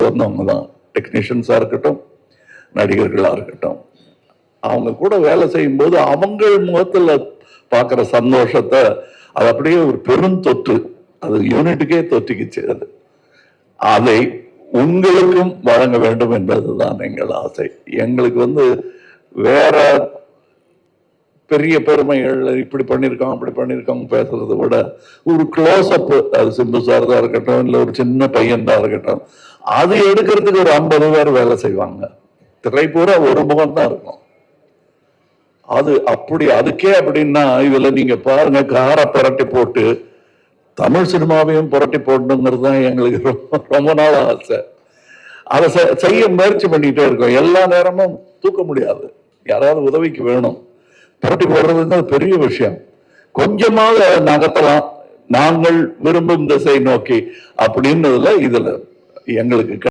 வந்தவங்க தான், டெக்னீஷியன்ஸா இருக்கட்டும், நடிகர்களா இருக்கட்டும். அவங்க கூட வேலை செய்யும் போது அவங்க முகத்துல பார்க்கிற சந்தோஷத்தை அது அப்படியே ஒரு பெரும் தொற்று, அது யூனிட்டுக்கே தொற்றிக்குச்சு. அதை உங்களுக்கும் வழங்க வேண்டும் என்பதுதான் எங்கள் ஆசை. எங்களுக்கு வேற பெரிய பெருமைகள் இப்படி பண்ணியிருக்கோம் அப்படி பண்ணியிருக்கோம் பேசுறதை விட ஒரு க்ளோஸ் அப், அது சிம்பு சார் தான் இருக்கட்டும், இல்லை ஒரு சின்ன பையன் தான் இருக்கட்டும், அது எடுக்கிறதுக்கு ஒரு 50 பேர் வேலை செய்வாங்க. திரை பூரா ஒரு முகம் தான் இருக்கும். அது அப்படி அதுக்கே அப்படின்னா இதுல நீங்க பாருங்க, காரை புரட்டி போட்டு தமிழ் சினிமாவையும் புரட்டி போடணுங்கிறது தான் எங்களுக்கு ரொம்ப நாள் ஆசை. அதை செய்ய முயற்சி பண்ணிட்டே இருக்கோம். எல்லா நேரமும் தூக்க முடியாது, யாராவது உதவிக்கு வேணும். புரட்டி போடுறதுங்கிறது பெரிய விஷயம். கொஞ்சமாக நகர்த்தலாம் நாங்கள் விரும்பும் திசை நோக்கி அப்படின்றதுல இதுல எங்களுக்கு